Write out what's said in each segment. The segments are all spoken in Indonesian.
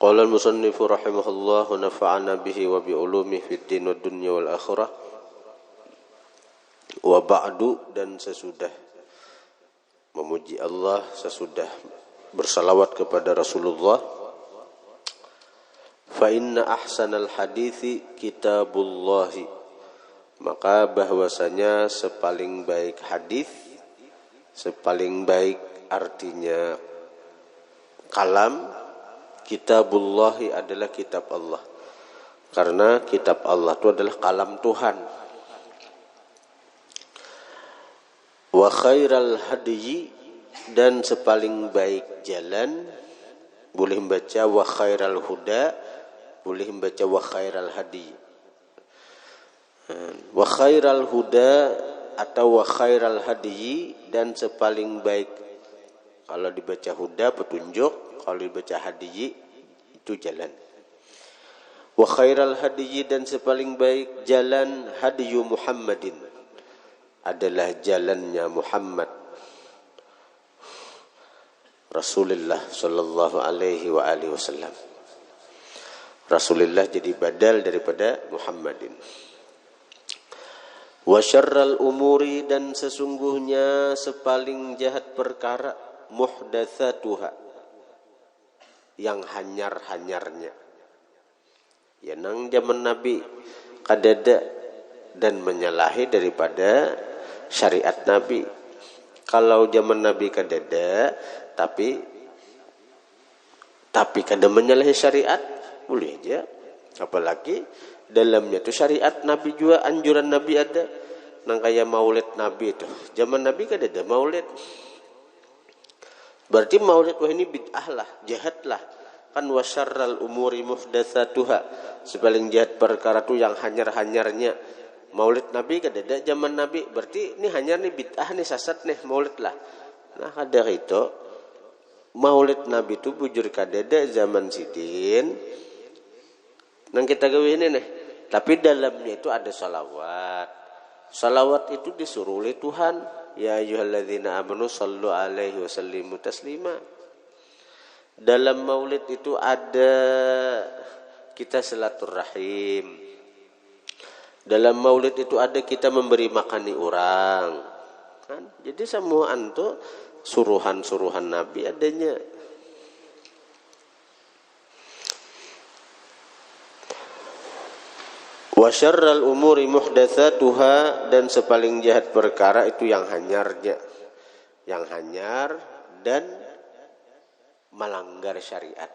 Qala al-musannifu rahimahullah wa nafa'ana bihi wa bi ulumihi fid din wad dunya wal akhirah. Wa ba'du, dan sesudah memuji Allah, sesudah bersalawat kepada Rasulullah, fa inna ahsanal hadithi kitabullahi, maka bahwasanya sepaling baik hadis, sepaling baik artinya kalam, kitabullahi adalah kitab Allah, karena kitab Allah itu adalah kalam Tuhan. Wa khairal hadyi, dan sepaling baik jalan, boleh membaca wa khairal huda, boleh membaca wa khairal hadyi. Wa khairal huda atau wa khairal hadyi, dan sepaling baik, kalau dibaca huda petunjuk, kalau dibaca hadyi itu jalan. Wa khairal hadyi, dan sepaling baik jalan, hadyu Muhammadin, adalah jalannya Muhammad Rasulullah sallallahu alaihi wa alihi wasallam. Rasulullah jadi badal daripada Muhammadin. Wa syarral umuri, dan sesungguhnya sepaling jahat perkara, muhdatsatuha, yang hanyar-hanyarnya. Ya nang zaman Nabi kadada dan menyalahi daripada syariat Nabi. Kalau zaman Nabi kadada tapi kada menyalahi syariat, boleh aja. Apalagi dalamnya itu syariat Nabi juga, anjuran Nabi ada. Nang kaya maulid Nabi itu, zaman Nabi kadada maulid. Berarti maulid wah ini bid'ah lah, jahat lah. Kan wasyarral umuri muhdatsatuha, sepaling jahat perkara itu yang hanyar-hanyarnya. Maulid Nabi kadada zaman Nabi, berarti ini hanyar nih bid'ah nih, sesat nih maulid lah. Nah kadar itu maulid Nabi itu bujur kadada zaman sidin. Nang kita gawe ini nih, tapi dalamnya itu ada salawat. Salawat itu disuruh oleh Tuhan. Ya ayyuhalladzina amanu sallu alaihi wa sallimu taslima. Dalam maulid itu ada kita silaturahim. Dalam maulid itu ada kita memberi makani orang. Kan? Jadi semua itu suruhan-suruhan Nabi adanya. Wa syarral umuri muhdatsatuha, dan sepaling jahat perkara itu yang hanyarnya. Yang hanyar dan melanggar syariat.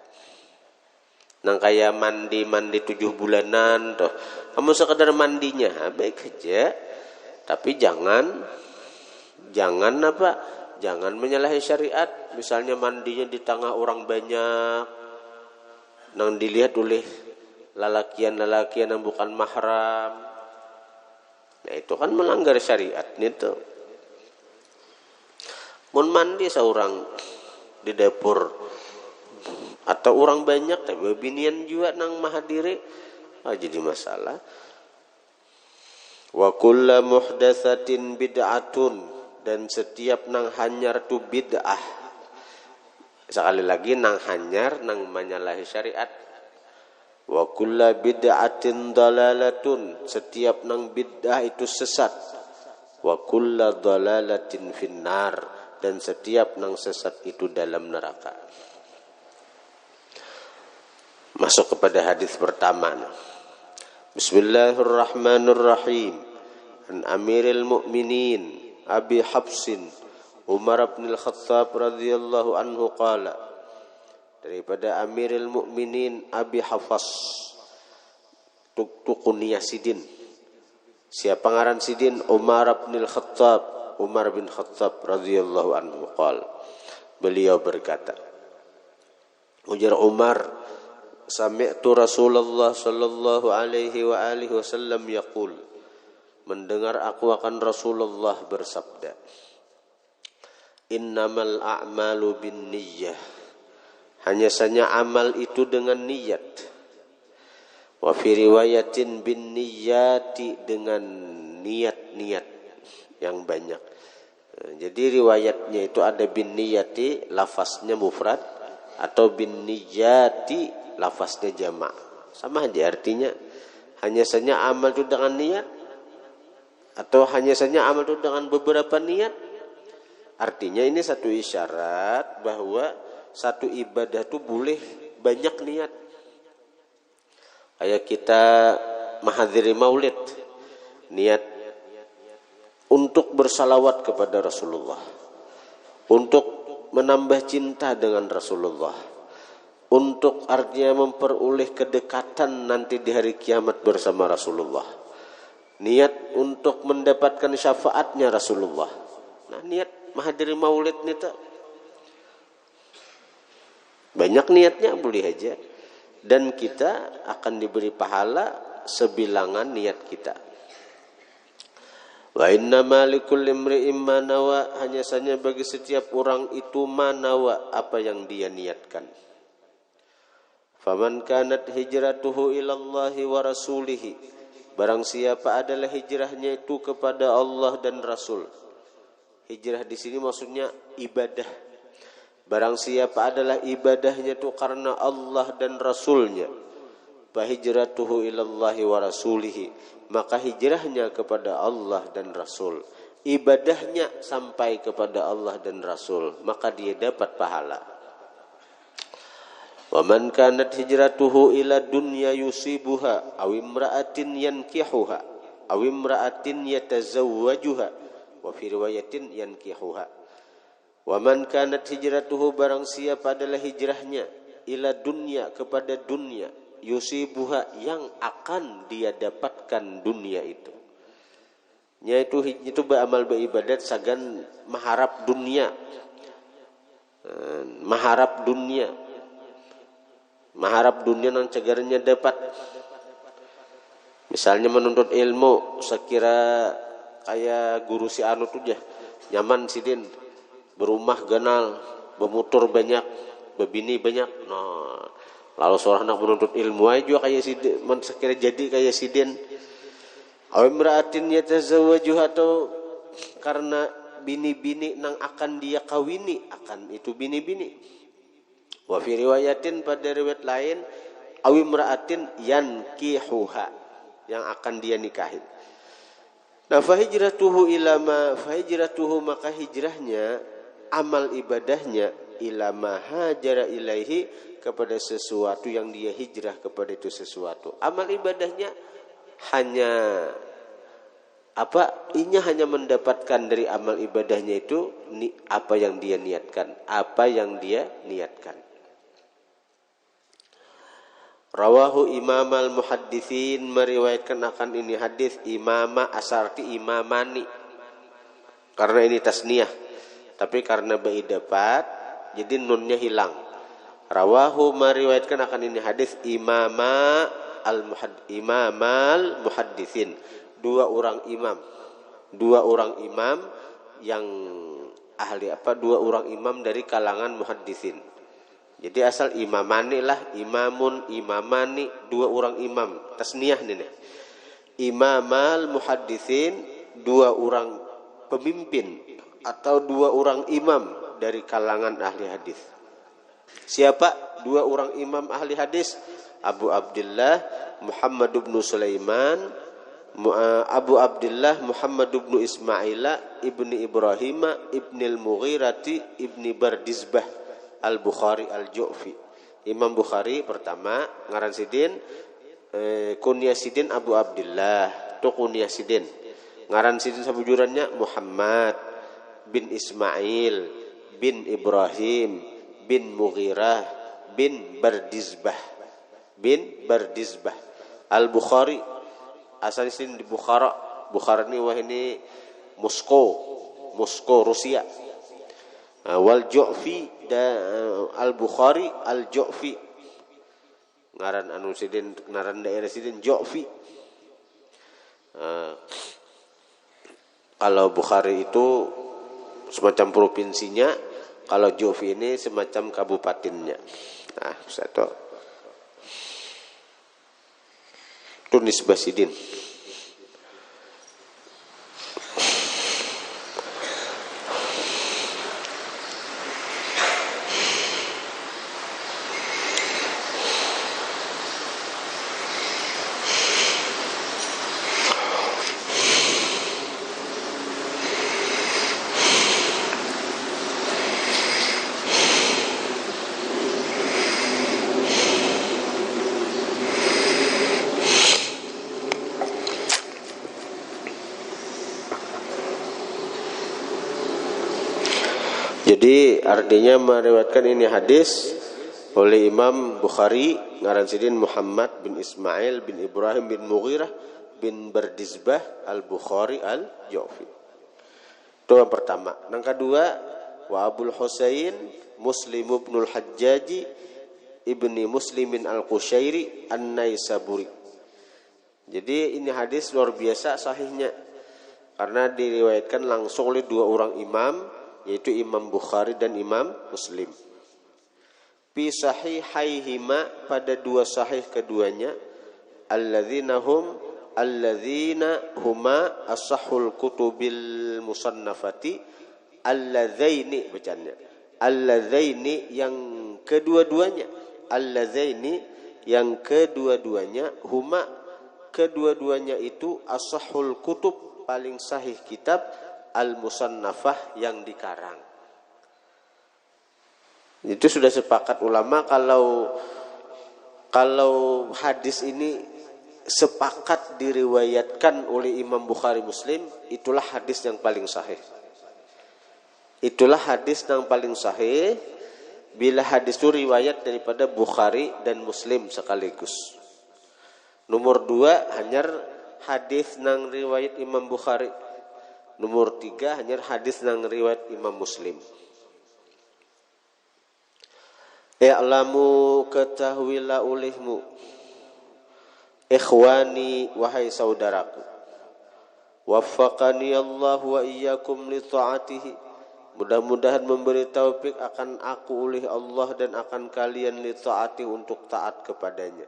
Nang kaya mandi 7 bulanan toh, kamu sekedar mandinya baik aja, tapi jangan menyalahi syariat. Misalnya mandinya di tengah orang banyak, nang dilihat oleh lalakian yang bukan mahram, nah itu kan melanggar syariat itu. Mun mandi seorang di dapur atau orang banyak tapi binian juga nang mahadiri, jadi masalah. Wa kullu muhdatsatin bid'atun, dan setiap nang hanyar tu bid'ah. Sekali lagi, nang hanyar nang menyalahi syariat. Wa kullu bid'atin dalalatun, setiap nang bid'ah itu sesat. Wa kullu dalalatin finnar, dan setiap nang sesat itu dalam neraka. Masuk kepada hadis pertama. Bismillahirrahmanirrahim. An Amiril Mu'minin Abi Hafsin Umar bin Al-Khattab radhiyallahu anhu qala, daripada Amiril Mu'minin Abi Hafs tukunia sidin. Siapa ngaran sidin? Umar bin Al-Khattab, Umar bin Khattab radhiyallahu anhu qala, beliau berkata, ujar Umar, sami'tu Rasulullah sallallahu alaihi wa alihi wasallam yaqul, mendengar aku akan Rasulullah bersabda, innamal a'malu binniyah, hanya saja amal itu dengan niat. Wa fi riwayatin binniyati, dengan niat-niat yang banyak. Jadi riwayatnya itu ada binniyati, lafaznya mufrad, atau binniyati lafaznya jamak. Sama aja artinya. Hanya saja amal itu dengan niat atau hanya saja amal itu dengan beberapa niat. Artinya ini satu isyarat bahwa satu ibadah itu boleh banyak niat. Kayak kita menghadiri maulid, niat untuk bersalawat kepada Rasulullah, untuk menambah cinta dengan Rasulullah, untuk artinya memperoleh kedekatan nanti di hari kiamat bersama Rasulullah, niat untuk mendapatkan syafaatnya Rasulullah. Nah, niat menghadiri maulid ini tuh banyak niatnya boleh aja, dan kita akan diberi pahala sebilangan niat kita. Wa innama likulli imri'in ma nawa, hanya saja bagi setiap orang itu manawa, apa yang dia niatkan. Faman kanat hijratuhu ilallahi wa rasulihi, barang siapa adalah hijrahnya itu kepada Allah dan Rasul. Hijrah di sini maksudnya ibadah. Barang siapa adalah ibadahnya itu karena Allah dan Rasulnya, fa hijratuhu ilallahi wa rasulihi, maka hijrahnya kepada Allah dan Rasul. Ibadahnya sampai kepada Allah dan Rasul, maka dia dapat pahala. Wa man kanat hijratuhu ila dunya yusibuha aw imra'atin yankihuha aw imra'atin yatazawwajuha wa fi riwayatin yankihuha. Wa man kanat hijratuhu, barang siapa adalah hijrahnya ila dunya, kepada dunia, yusibuha, yang akan dia dapatkan dunia itu. Yaitu itu beramal beribadat sagan mengharap dunia. Mengharap dunia. Mengharap dunia nang cegarnya dapat. Misalnya menuntut ilmu, sekira kayak guru si anu tuh jah, nyaman sidin, berumah ganal, bermotor banyak, berbini banyak. Nah, lalu seorang anak menuntut ilmu aja juga kayak sidin, sekira jadi kayak sidin. Awimra'atin yatazawwajuh, atau karena bini-bini nang akan dia kawini, akan itu bini-bini. Wa fi riwayatin, pada riwayat lain, awimra'atin yankihuha, yang akan dia nikahin. Nah, fahijratuhu ilama, fahijratuhu, maka hijrahnya, amal ibadahnya, ilama hajara ilaihi, kepada sesuatu yang dia hijrah kepada itu sesuatu. Amal ibadahnya hanya apa? Inya hanya mendapatkan dari amal ibadahnya itu apa yang dia niatkan, apa yang dia niatkan. Rawahu Imam al-Muhadditsin, meriwayatkan akan ini hadis imama asarti imamani, karena ini tasniyah, tapi karena bai dapat jadi nunnya hilang. Rawahu, meriwayatkan akan ini hadis imamal muhadditsin, dua orang imam yang ahli apa, dua orang imam dari kalangan muhadditsin. Jadi asal imamani lah, imamun, imamani, dua orang imam, tasniyah nih. Imamal muhadditsin, dua orang pemimpin atau dua orang imam dari kalangan ahli hadis. Siapa dua orang imam ahli hadis? Abu Abdullah Muhammad bin Sulaiman, Abu Abdullah Muhammad bin Ismail ibni Ibrahim ibni al-Mughirati ibni Bardizbah al-Bukhari al-Ju'fi. Imam Bukhari pertama ngaran sidin, kunyah sidin Abu Abdullah, tu kunyah sidin. Ngaran sidin sabujurannya Muhammad bin Ismail bin Ibrahim bin Mughirah bin Bardizbah al-Bukhari, asal sini di Bukhara. Bukhara ini wah ini Moskow Rusia. Wal Ju'fi al-Bukhari al-Ju'fi, ngaran anu sidin, ngaran daerah sidin Ju'fi. Kalau Bukhari itu semacam provinsinya, kalau Ju'fi ini semacam kabupatennya. Nah, satu Tunis Basidin. Jadi artinya meriwayatkan ini hadis oleh Imam Bukhari ngaran sidin Muhammad bin Ismail bin Ibrahim bin Mughirah bin Bardizbah Al-Bukhari Al-Ju'fi. Itu yang pertama. Yang kedua, wa Abul Husain Muslim ibnul Hajjaji ibni Muslimin Al-Qushairi An-Naisaburi. Jadi ini hadis luar biasa sahihnya karena diriwayatkan langsung oleh dua orang imam, yaitu Imam Bukhari dan Imam Muslim. Fi sahihaihima, pada dua sahih keduanya, alladzina huma ashahul kutubil musannafati, alladzaini bacanya, alladzaini yang kedua-duanya, alladzaini yang kedua-duanya, huma kedua-duanya itu ashahul kutub paling sahih kitab al-musannafah yang dikarang. Itu sudah sepakat ulama kalau hadis ini sepakat diriwayatkan oleh Imam Bukhari Muslim, itulah hadis yang paling sahih. Itulah hadis yang paling sahih bila hadis itu riwayat daripada Bukhari dan Muslim sekaligus. Nomor 2 hanya hadis nang riwayat Imam Bukhari. Nomor 3 hanya hadis nang riwayat Imam Muslim. I'lamu, ketahuilah olehmu, ikhwani, wahai saudaraku, waffaqani Allah wa iyyakum li ta'atihi, mudah-mudahan memberi taufik akan aku oleh Allah dan akan kalian li ta'ati, untuk taat kepadanya.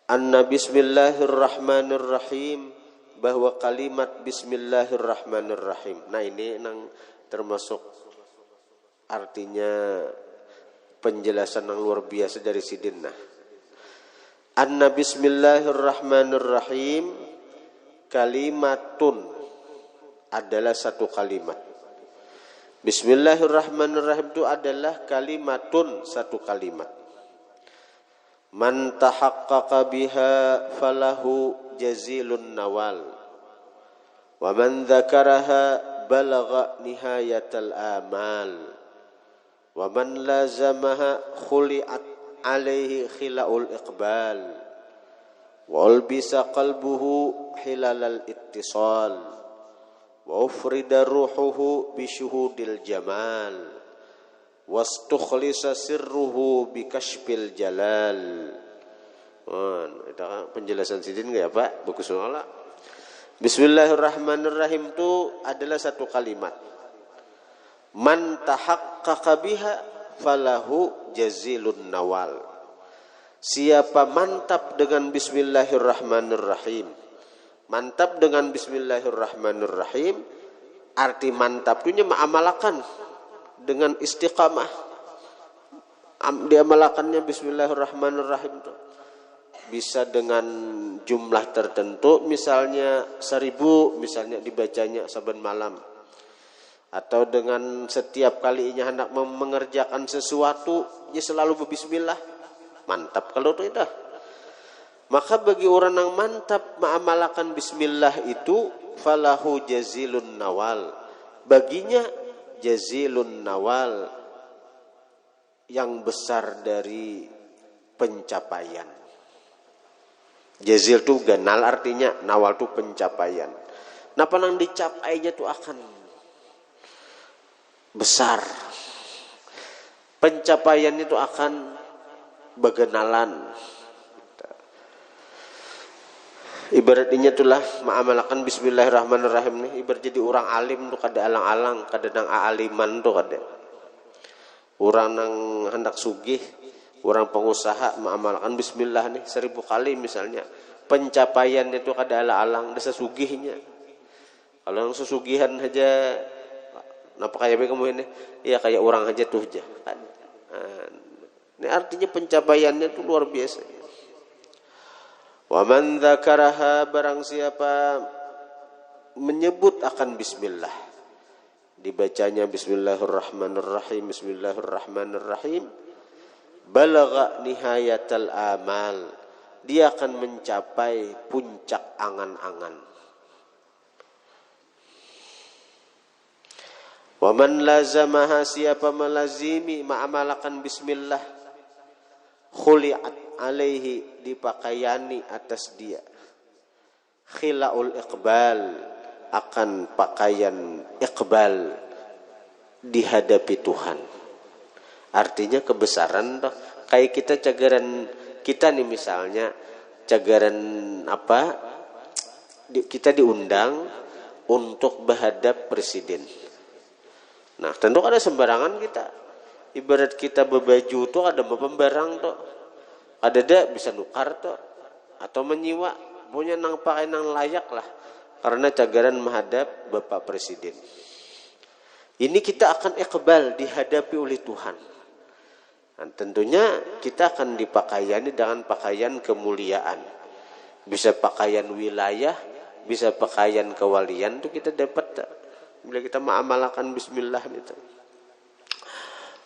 Anna bismillahirrahmanirrahim, bahwa kalimat bismillahirrahmanirrahim. Nah ini nang termasuk artinya penjelasan yang luar biasa dari sidin. Nah, anna bismillahirrahmanirrahim kalimatun adalah satu kalimat. Bismillahirrahmanirrahim itu adalah kalimatun, satu kalimat. Man tahaqqaqa biha falahu jazilun nawal, wa man dzakaraha balagha nihayatal amal, wa man lazamaha khuli'at alaihi khila'ul iqbal, wa ulbisa qalbuhu hilalal ittisal, wa ufrida ruhuhu bisyuhudil jamal, wastukhlisa sirruhu bikashfil jalal. Itu penjelasan sidin enggak ya Pak? Bagus banget. Bismillahirrahmanirrahim itu adalah satu kalimat. Man tahaqqaqa biha falahu jazilun nawal. Siapa mantap dengan bismillahirrahmanirrahim. Mantap dengan bismillahirrahmanirrahim, arti mantap itu mengamalkan dengan istiqamah. Diamalkannya bismillahirrahmanirrahim itu bisa dengan jumlah tertentu, misalnya 1000 misalnya dibacanya saben malam, atau dengan setiap kalinya hendak mengerjakan sesuatu ya selalu berbismillah. Mantap kalau itu dah. Maka bagi orang yang mantap mengamalkan bismillah itu, falahu jazilun nawal, baginya jazilun nawal, yang besar dari pencapaian. Jazil itu ganal artinya, nawal itu pencapaian. Napa nang dicapainya itu akan besar. Pencapaian itu akan begenalan. Ibaratnya itulah mengamalkan bismillahirrahmanirrahim nih, ibarat jadi orang alim tuh kada alang-alang, kada nang aliman tuh kada. Orang nang hendak sugih, orang pengusaha mengamalkan bismillah nih 1000 kali misalnya, pencapaian itu kada alang-alang, desa sugihnya. Kalau yang sesugihan aja, napa kayak kamu ini? Ya kayak orang aja tuh aja. Ini artinya pencapaiannya itu luar biasa. Wa man dzakaraha, barang siapa menyebut akan bismillah, dibacanya bismillahirrahmanirrahim, bismillahirrahmanirrahim, balagha nihayatal amal, dia akan mencapai puncak angan-angan. Wa man lazamaha, siapa melazimi ma'amalakan bismillah, khuli'at alaihi, dipakaiani atas dia, khilaul iqbal, akan pakaian iqbal, dihadapi Tuhan. Artinya kebesaran toh. Kayak kita cagaran kita nih misalnya cagaran apa? Kita diundang untuk menghadap presiden. Nah, tentu ada sembarangan kita. Ibarat kita berbaju tuh ada pembarang tuh. Ada bisa nukar tuh atau menyiwa, punya nang pakai nang layak lah. Karena cagaran menghadap Bapak Presiden. Ini kita akan iqbal, dihadapi oleh Tuhan. Dan tentunya kita akan dipakaiani dengan pakaian kemuliaan. Bisa pakaian wilayah, bisa pakaian kewalian itu kita dapat bila kita mengamalkan bismillah itu.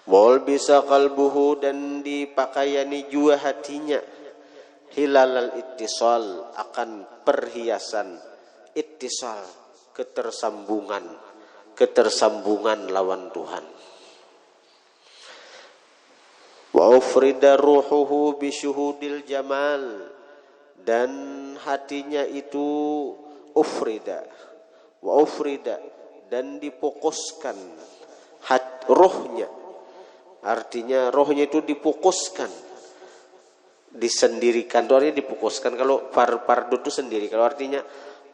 Wal bisa qalbuhu, dan dipakaiani jua hatinya, hilalal ittisal, akan perhiasan ittisal, ketersambungan lawan Tuhan. Wa ufrida ruhuhu bisyuhudil jamal, dan hatinya itu ufrida, wa ufrida, dan difokuskan rohnya. Artinya rohnya itu difokuskan, disendirikan. Itu artinya difokuskan. Kalau fardu itu sendiri. Kalau artinya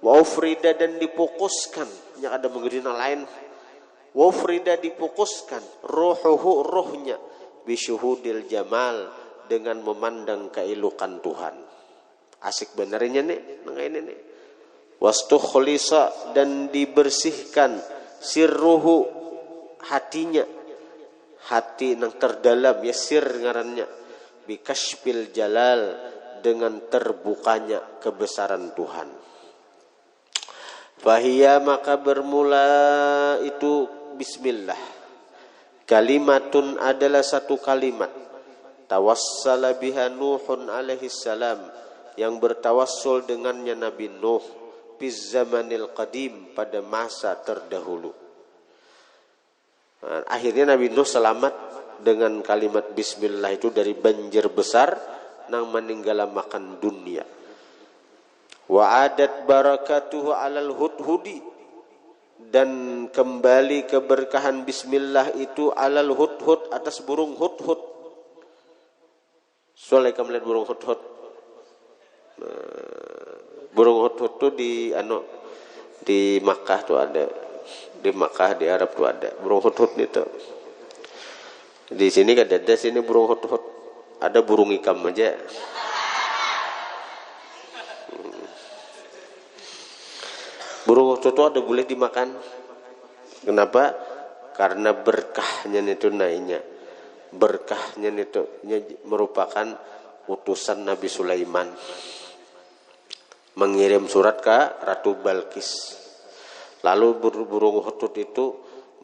wa ufrida, dan difokuskan, yang ada mengerina lain. Wa ufrida, difokuskan ruhuhu, rohnya, bisyuhudil jamal, dengan memandang keelokan Tuhan. Asik benernya nih, ini nih. Wastukhlisa, dan dibersihkan sirruhu, hatinya, hati yang terdalam, ya sir ngarannya, bikashfil jalal, dengan terbukanya kebesaran Tuhan. Fahiyya, maka bermula itu bismillah, kalimatun, adalah satu kalimat, tawassala biha Nuhun alaihi salam, yang bertawassul dengannya Nabi Nuh, fi zamanil qadim, pada masa terdahulu. Nah, akhirnya Nabi Nuh selamat dengan kalimat bismillah itu dari banjir besar nang meninggalamakan dunia. Wa adat barakatuhu alal hudhudi, dan kembali keberkahan bismillah itu alal hudhud, atas burung hudhud. Soalnya kamu lihat burung hudhud. Burung hudhud tuh di Makkah tuh ada. Di Makkah, di Arab tuh ada burung hudhud itu. Di sini kan ada sini burung hudhud. Ada burung ikam aja. Burung hudhud itu ada boleh dimakan. Kenapa? Karena berkahnya itu naiknya. Berkahnya itu merupakan utusan Nabi Sulaiman. Mengirim surat ke Ratu Balkis. Lalu burung hudhud itu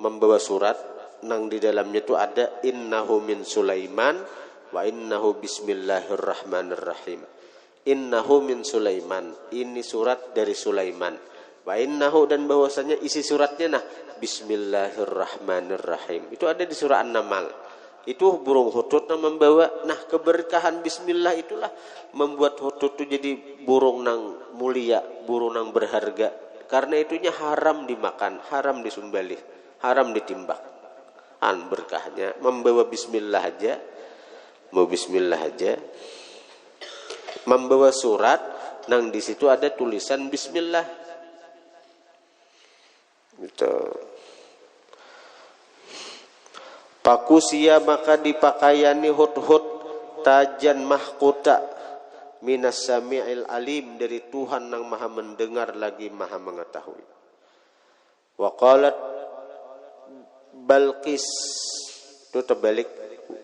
membawa surat, nang di dalamnya itu ada innahu min Sulaiman wa innahu bismillahirrahmanirrahim. Innahu min Sulaiman, ini surat dari Sulaiman. Wa innahu, dan bahwasanya isi suratnya bismillahirrahmanirrahim. Itu ada di surah An-Naml. Itu burung hudhud yang membawa. Nah, keberkahan bismillah itulah membuat hudhud itu jadi burung nang mulia, burung nang berharga. Karena itunya haram dimakan, haram disumbali, haram ditimbak. Berkahnya membawa bismillah aja. Mau bismillah aja. Membawa surat nang di situ ada tulisan bismillah. Gitu. Pakusia, maka dipakaiani hudhud tajan mahkota minas sami'il alim, dari Tuhan yang maha mendengar lagi maha mengetahui. Wa qalat Balqis, itu terbalik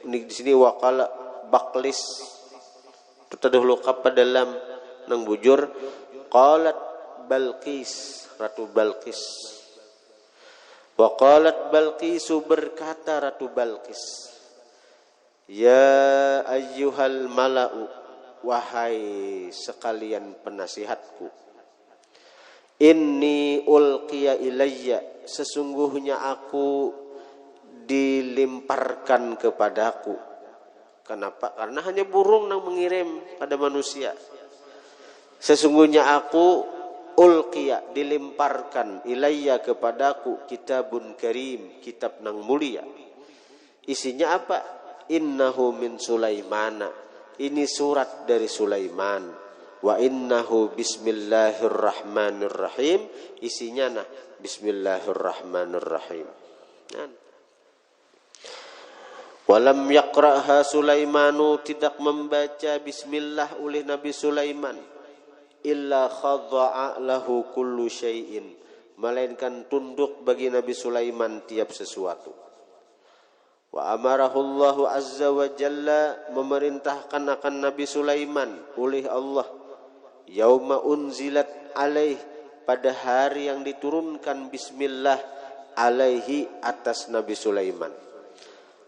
di sini, wa qala Baqlis, itu terdahulu pada dalam nang bujur, qalat Balqis, Ratu Balqis. Wa qalat Balqisu, berkata Ratu Balqis, ya ayyuhal mala'u, wahai sekalian penasihatku, inni ulqiya ilayya, sesungguhnya aku dilimparkan kepadaku. Kenapa? Karena hanya burung yang mengirim pada manusia. Sesungguhnya aku ulqiya, dilimparkan, ilayya kepadaku, kitabun karim, kitab nang mulia. Isinya apa? Innahu min Sulaimana. Ini surat dari Sulaiman. Wa innahu bismillahirrahmanirrahim. Isinya nah bismillahirrahmanirrahim. Walam yaqra'ha Sulaimanu, tidak membaca bismillah oleh Nabi Sulaiman, illa khadha'a lahu kullu syai'in, melainkan tunduk bagi Nabi Sulaiman tiap sesuatu. Wa amarahu Allahu azza wa jalla, memerintahkan akan Nabi Sulaiman oleh Allah, yauma unzilat alaih, pada hari yang diturunkan bismillah alaihi, atas Nabi Sulaiman.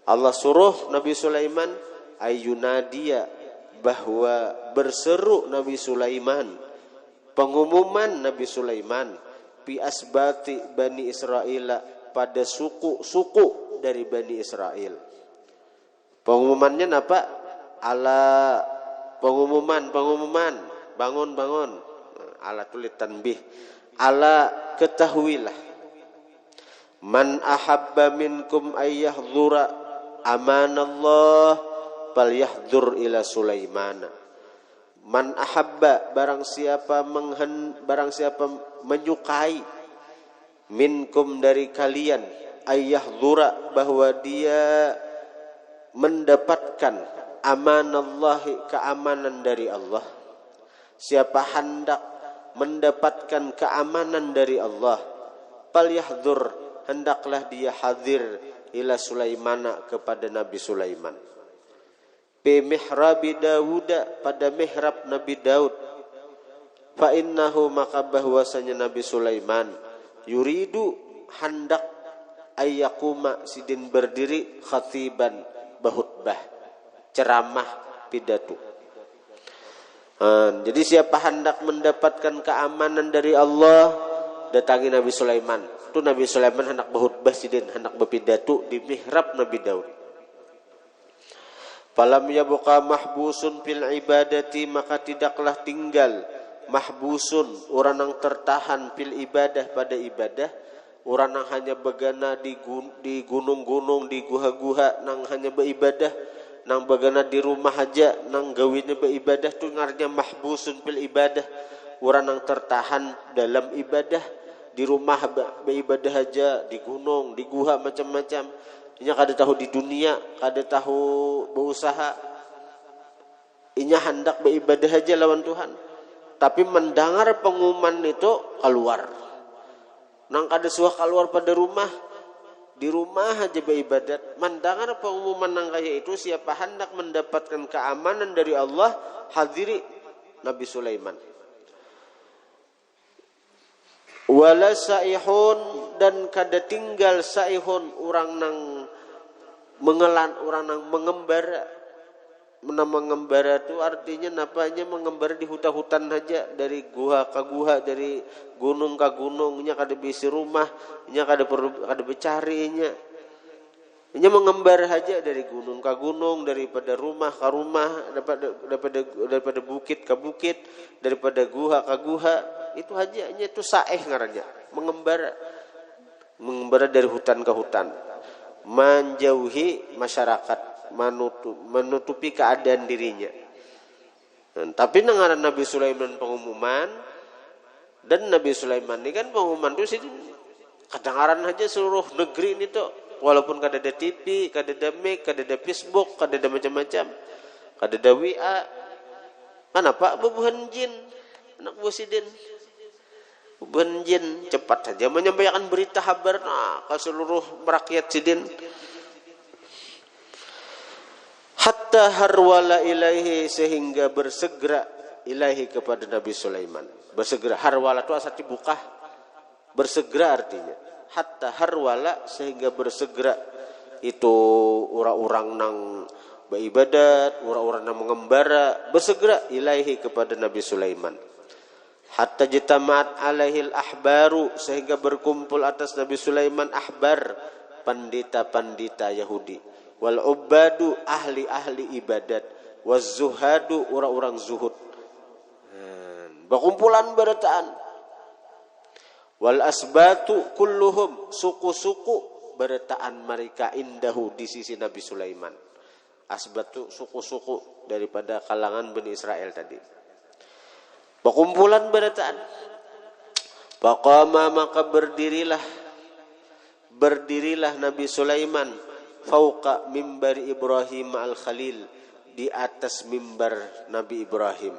Allah suruh Nabi Sulaiman ayyunadiya, bahwa berseru Nabi Sulaiman, pengumuman Nabi Sulaiman, bi asbati Bani Israel, pada suku-suku dari Bani Israel. Pengumumannya apa? Ala, pengumuman, bangun. Ala tulis tanbih. Ala, ketahuilah. Man ahabba minkum ayyahdhura amanallah falyahdhur ila Sulaimana. Man ahabba, barang siapa menyukai, minkum dari kalian, ayyahdhura, bahwa dia mendapatkan, amanallahi, keamanan dari Allah. Siapa hendak mendapatkan keamanan dari Allah, falyahdhur, hendaklah dia hadir, ila Sulaimana, kepada Nabi Sulaiman. Bi mihrabi Dawud, pada mihrab Nabi Daud. Fa innahu, maka bahwasanya Nabi Sulaiman, yuridu, hendak, ayyakuma, sidin berdiri, khatiban, bahutbah, ceramah, pidato. Jadi siapa hendak mendapatkan keamanan dari Allah, datangi Nabi Sulaiman. Itu Nabi Sulaiman hendak bahutbah sidin, hendak berpidato di mihrab Nabi Daud. Falam yabqa mahbusun fil ibadati, maka tidaklah tinggal mahbusun, orang yang tertahan, fil ibadah, pada ibadah, orang yang hanya begana di gunung-gunung, di guha-guha, nang hanya beribadah, nang begana di rumah aja, nang gawinnya beribadah, tu ngarnya mahbusun fil ibadah, orang yang tertahan dalam ibadah, di rumah beribadah aja, di gunung, di guha, macam-macam. Inya kada tahu di dunia, kada tahu berusaha. Inya hendak beribadah aja lawan Tuhan. Tapi mendengar pengumuman itu keluar. Nang kada suah keluar pada rumah, di rumah aja beribadat. Mendengar pengumuman nang kaya itu, siapa hendak mendapatkan keamanan dari Allah, hadiri Nabi Sulaiman. Wala saihun, dan kada tinggal saihun, orang nang mengelan, orang nang mengembara. Mengembara itu artinya napanya mengembara di hutan-hutan aja, dari guha ke guha, dari gunung ke gunung, nya kada bisi rumah, nya kada bercari, nya mengembara aja dari gunung ke gunung, daripada rumah ke rumah, daripada bukit ke bukit, daripada guha ke guha. Itu aja, itu saeh ngarannya, mengembara dari hutan ke hutan, menjauhi masyarakat, menutupi keadaan dirinya. Tapi nengaran Nabi Sulaiman pengumuman, dan Nabi Sulaiman ini kan pengumuman itu sih kedengaran aja seluruh negeri ini tuh, walaupun kada ada TV, kada ada mic, kada ada Facebook, kada ada macam-macam, kada ada WA. Kenapa? Bebuhan jin, anak busidin. Benjin cepat saja menyampaikan berita kabar ke seluruh rakyat sidin. Hatta harwala ilaihi, sehingga bersegera ilaihi, kepada Nabi Sulaiman. Bersegera, harwala itu asal dibuka, bersegera artinya. Hatta harwala, sehingga bersegera itu orang-orang nang beribadat, orang-orang nang mengembara, bersegera ilaihi, kepada Nabi Sulaiman. Hatta jitama'at alaihil ahbaru, sehingga berkumpul atas Nabi Sulaiman ahbar, pandita-pandita Yahudi, wal ubadu, ahli-ahli ibadat, waz zuhadu, orang-orang zuhud. Berkumpulan berataan. Wal asbatu kulluhum, suku-suku berataan mereka indahu di sisi Nabi Sulaiman. Asbatu suku-suku daripada kalangan Bani Israel tadi. Berkumpulan berataan. Faqama, maka berdirilah Nabi Sulaiman fauqa mimbar Ibrahim al-Khalil, di atas mimbar Nabi Ibrahim,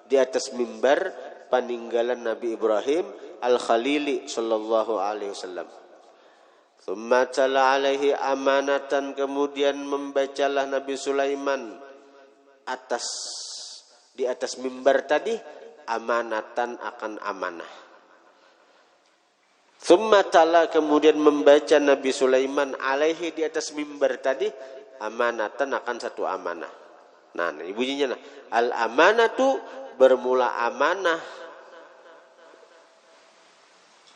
di atas mimbar peninggalan Nabi Ibrahim al-Khalili sallallahu alaihi wasallam. Thumma tala alaihi amanatan, kemudian membacalah Nabi Sulaiman di atas mimbar tadi amanatan, akan amanah. Thumma tala, kemudian membaca Nabi Sulaiman alaihi, di atas mimbar tadi amanatan, akan satu amanah. Nah, ini bunyinya nah. Al amanatu, bermula amanah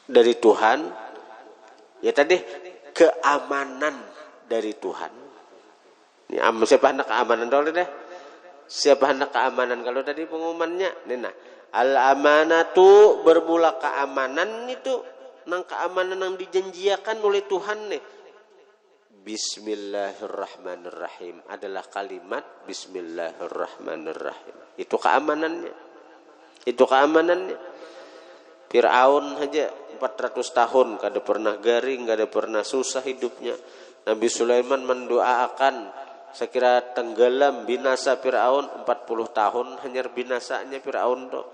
dari Tuhan. Ya tadi keamanan dari Tuhan. Ini siapa hendak keamanan dulu deh? Siapa hendak keamanan kalau tadi pengumumannya? Nih nah, al amanatu, bermula keamanan itu, nang keamanan yang dijanjikan oleh Tuhan nih. Bismillahirrahmanirrahim adalah kalimat Bismillahirrahmanirrahim. Itu keamanannya. Fir'aun aja 400 tahun kada pernah garing, kada pernah susah hidupnya. Nabi Sulaiman mendoakan sekira tenggelam binasa Fir'aun 40 tahun, hanya binasanya Fir'aun tuh.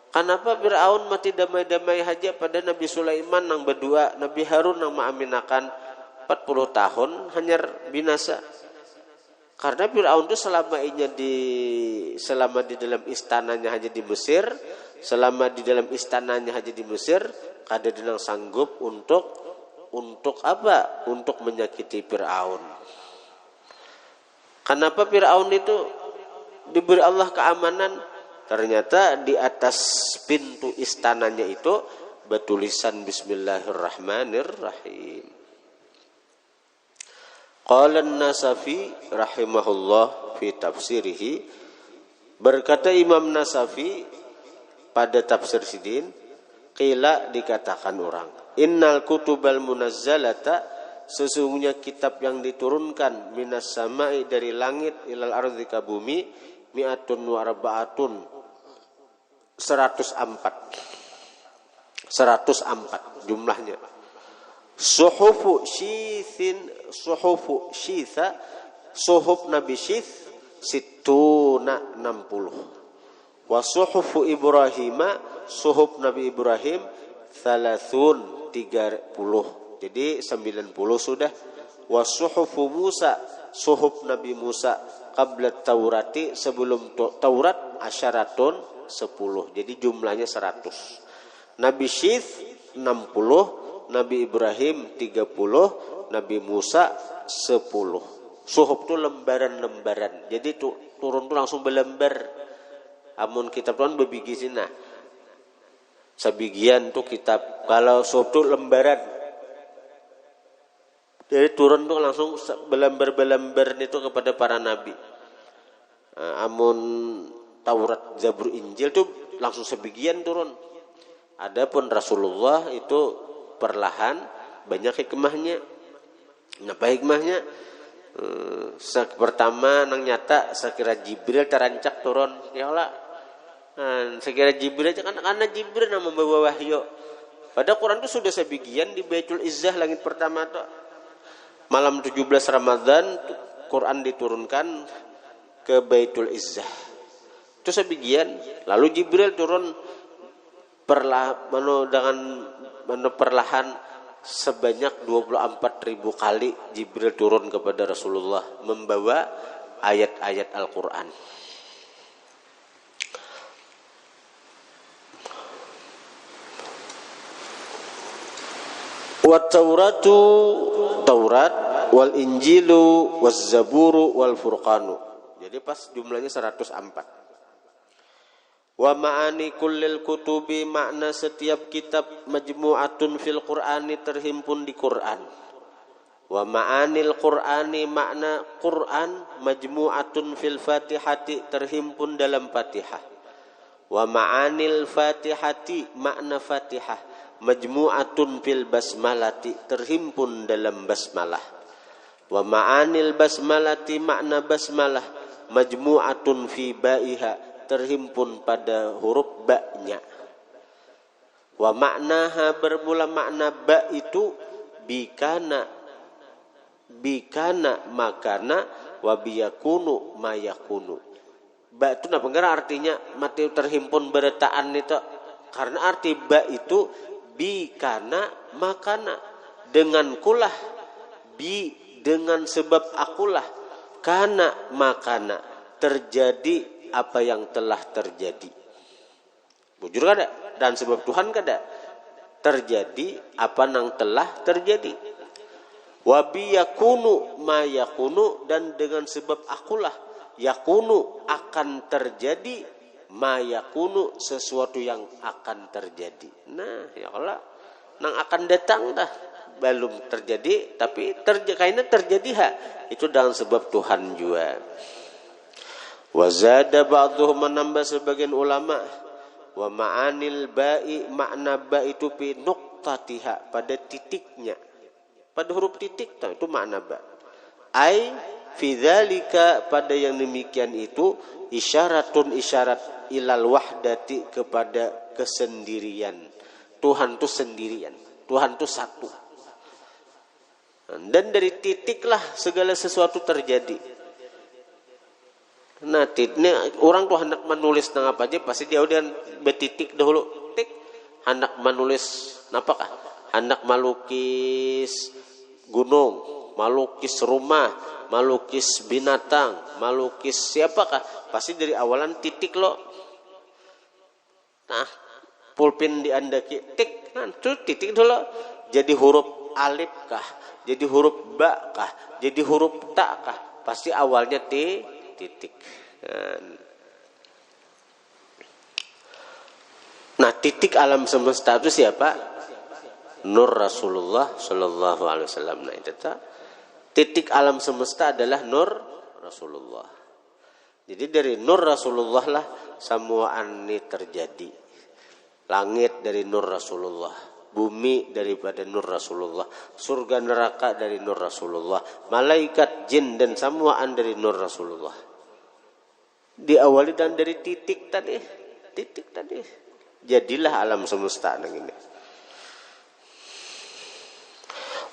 Kenapa Fir'aun mati damai-damai aja pada Nabi Sulaiman nang berdoa, Nabi Harun nang maaminakan 40 tahun hanya binasa. Karena Fir'aun itu selama di dalam istananya aja di Mesir, kada dinang sanggup untuk apa? Untuk menyakiti Fir'aun. Kenapa Fir'aun itu diberi Allah keamanan? Ternyata di atas pintu istananya itu bertulisan Bismillahirrahmanirrahim. Qala an-Nasafi rahimahullah fi tafsirihi, berkata Imam Nasafi pada tafsir sidin, qila, dikatakan orang, innal kutubal munazzalata, sesungguhnya kitab yang diturunkan minas samai, dari langit, ilal ardi, ke bumi, mi'atun wa arba'atun, 104 jumlahnya. Suhufu Syitha, suhuf Nabi Syith, situna 60. Wa suhufu Ibrahima, suhuf Nabi Ibrahim, 30. Jadi 90 sudah. Wa suhufu Musa, suhuf Nabi Musa, qabla Taurati, sebelum Taurat, asyaratun, 10. Jadi jumlahnya 100. Nabi Syith 60, Nabi Ibrahim 30, Nabi Musa 10. Suhuf itu lembaran-lembaran. Jadi turun tuh langsung belembar. Amun kitab tuan berbigi sina. Sebagian tuh kitab. Kalau suhuf itu lembaran. Jadi turun tuh langsung belembar-belembar itu kepada para nabi. Amun Taurat, Zabur, Injil tuh langsung sebagian turun. Adapun Rasulullah itu perlahan, banyak hikmahnya. Apa hikmahnya? Pertama nang nyata sekira Jibril terancak turun. Ya Allah. Sekira Jibril karena Jibril yang membawa wahyu. Pada Quran itu sudah sebagian di Baitul Izzah langit pertama tuh. Malam 17 Ramadan Quran diturunkan ke Baitul Izzah. Itu sebagian. Lalu Jibril turun perlahan sebanyak 24.000 kali Jibril turun kepada Rasulullah membawa ayat-ayat Al-Quran. Wa Tauratu, Taurat, wal Injilu, waz Zaburu, wal Furqanu. Jadi pas jumlahnya 104. Wa ma'ani kullil kutubi, makna setiap kitab, majmu'atun fil Qur'ani, terhimpun di Quran. Wa ma'anil Qur'ani, makna Quran, majmu'atun fil Fatihati, terhimpun dalam Fatihah. Wa ma'anil Fatihati, makna Fatihah, majmu'atun fil basmalati, terhimpun dalam basmalah. Wa ma'anil basmalati, makna basmalah, majmu'atun fi ba'iha, terhimpun pada huruf ba-nya. Wa maknaha, bermula makna ba itu bikana makana wa biyakunu mayakunu. Ba itu apa enggak artinya mati terhimpun beretaan itu, karena arti ba itu bikana makana, dengan kulah, bi dengan sebab akulah, kana makana terjadi apa yang telah terjadi. Bujur kada? Dan sebab Tuhan kada? Terjadi apa yang telah terjadi. Wabi yakunu ma yakunu, dan dengan sebab akulah yakunu akan terjadi, ma yakunu sesuatu yang akan terjadi. Nah, ya Allah, nang akan datang dah, belum terjadi tapi kayaknya terjadi ha. Itu dengan sebab Tuhan juga. Wazada ba'dhum, menambah sebagian ulama, wa ma'anil ba'i, makna ba itu fi nuqtatiha, pada titiknya, pada huruf titik, itu makna ba. Ai fi dzalika, pada yang demikian itu, isyaratun, isyarat, ilal wahdati, kepada kesendirian. Tuhan itu sendirian, Tuhan itu satu. Dan dari titiklah segala sesuatu terjadi. Nah, ini orang tuh hendak menulis nang apa aja, pasti dia udah betitik dahulu, tik, hendak menulis apakah? Hendak melukis gunung, melukis rumah, melukis binatang, melukis siapakah? Pasti dari awalan titik lo. Nah, pulpen diandaki, tik, nah, tuh titik dulu. Jadi huruf alif kah? Jadi huruf ba kah? Jadi huruf ta kah? Pasti awalnya titik. Nah, titik alam semesta itu siapa? Nur Rasulullah Sallallahu Alaihi Wasallam. Nah, itu titik alam semesta adalah Nur Rasulullah. Jadi dari Nur Rasulullah lah semua ini terjadi. Langit dari Nur Rasulullah, bumi daripada Nur Rasulullah, surga neraka dari Nur Rasulullah, malaikat, jin dan semuaan dari Nur Rasulullah. Diawali dan dari titik tadi. Jadilah alam semesta nang ini.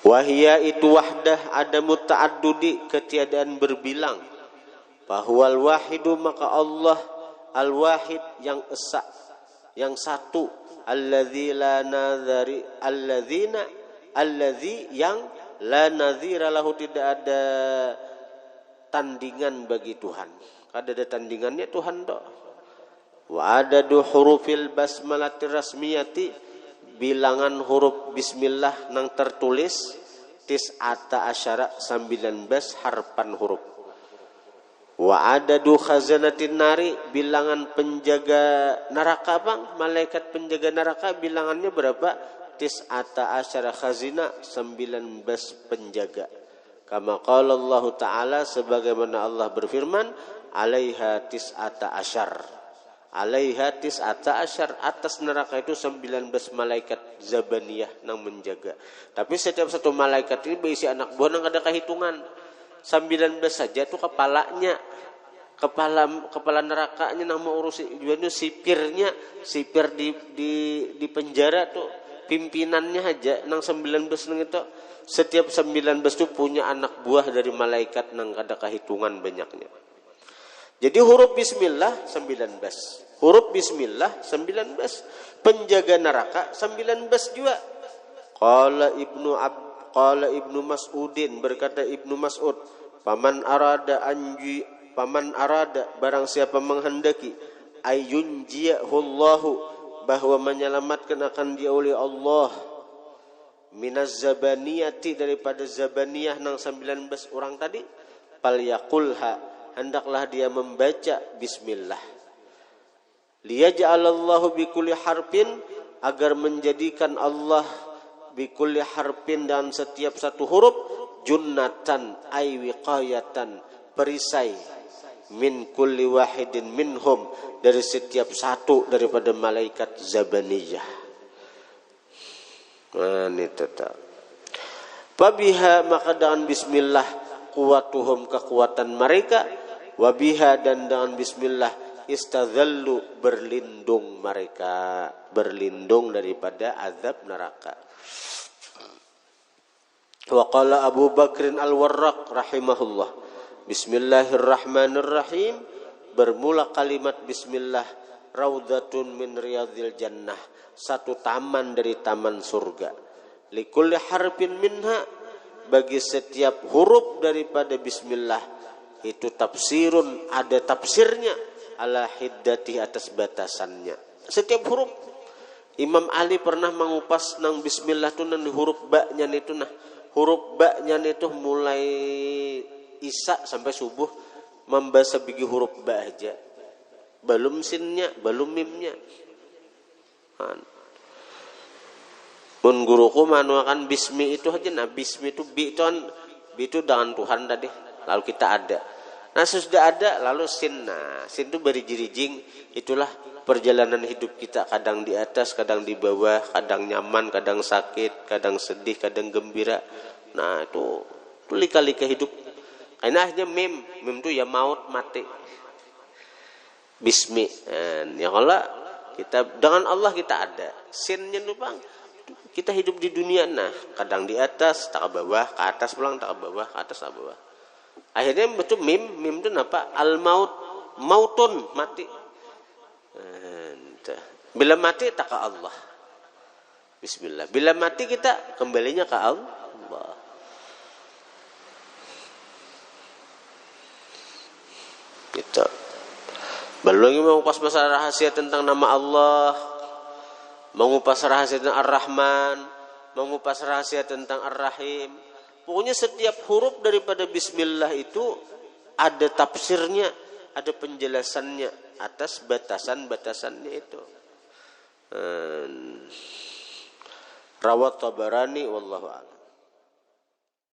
Wahia itu wahdah, ada muta'addudi, ketiadaan berbilang. Bahwal wahidu, maka Allah al-wahid, yang esa, yang satu. Alladzi la nadhari, alladzi yang la nadhira lahu, tidak ada tandingan bagi Tuhan. Ada tandingannya Tuhan dok. Wa adadu hurufil basmalati rasmiyati, bilangan huruf bismillah nang tertulis, tis'ata asyara, 19 harpan huruf. Wa adadu khazanatin nari, bilangan penjaga neraka bang, malaikat penjaga neraka bilangannya berapa? Tis'ata asyara khazina, 19 penjaga. Kama qala Allah Ta'ala, sebagaimana Allah berfirman, alaiha tis'ata asyar. Alaiha tis'ata asyar, atas neraka itu 19 malaikat zabaniyah nang menjaga. Tapi setiap satu malaikat ini berisi anak buah nang ada kehitungan. 19 saja itu kepalanya. Kepala nerakanya nang mengurusi juga sipirnya, sipir di penjara tuh, pimpinannya aja nang 19 nang itu. Setiap 19 itu punya anak buah dari malaikat nang ada kehitungan banyaknya. Jadi huruf bismillah 19. Huruf bismillah 19. Penjaga neraka 19 juga. Qala Ibnu Mas'udin, berkata Ibnu Mas'ud, paman arada barang siapa menghendaki, ayyunjiyahullahu, bahwa menyelamatkan akan dia oleh Allah, minaz zabaniyati, daripada zabaniyah nang 19 orang tadi, fal yaqulha, hendaklah dia membaca bismillah. Liyaj'alallahu bikulli harfin, agar menjadikan Allah bikulli harfin, dan setiap satu huruf, junnatan ay wiqayatan, perisai, min kulli wahidin minhum, dari setiap satu daripada malaikat zabaniyah. Ini tetap. Fabiha, maka dengan bismillah, quwatuhum, kekuatan mereka, wabiha, dan dengan bismillah, istadzallu, berlindung mereka, berlindung daripada azab neraka. Wa qala Abu Bakrin Al-Warraq rahimahullah, bismillahirrahmanirrahim, bermula kalimat bismillah, raudhatun min riyadil jannah, satu taman dari taman surga. Likulli harfin minha, bagi setiap huruf daripada bismillah itu tafsirun, ada tafsirnya, ala hiddati, atas batasannya. Setiap huruf. Imam Ali pernah mengupas nang bismillah tu nang huruf ba-nya itu, nah huruf ba-nya itu mulai isya sampai subuh membaca bigi huruf ba aja, belum sinnya, belum mimnya. Mun guruku manuakan bismi itu aja, nah bismi itu bi itu dengan Tuhan tadi, lalu kita ada. Nah sudah ada, lalu sin, nah sin itu berijing, itulah perjalanan hidup kita, kadang di atas, kadang di bawah, kadang nyaman, kadang sakit, kadang sedih, kadang gembira. Nah itu lika-lika hidup. Karena akhirnya mim itu ya maut, mati. Bismi, ya kalau kita dengan Allah kita ada. Sinnya itu bang, kita hidup di dunia, nah kadang di atas, tak ke bawah, ke atas pulang, tak ke bawah, ke atas, tak ke bawah. Akhirnya betul mim itu apa? Al maut, mautun, mati. Bila mati tak ke Allah. Bismillah. Bila mati kita kembalinya ke Allah. Gitu. Belum lagi mengupas masalah rahasia tentang nama Allah, mengupas rahasia tentang Ar-Rahman, mengupas rahasia tentang Ar-Rahim. Pokoknya setiap huruf daripada bismillah itu ada tafsirnya, ada penjelasannya atas batasan-batasannya itu. Rawat Tabarani wallahu a'lam.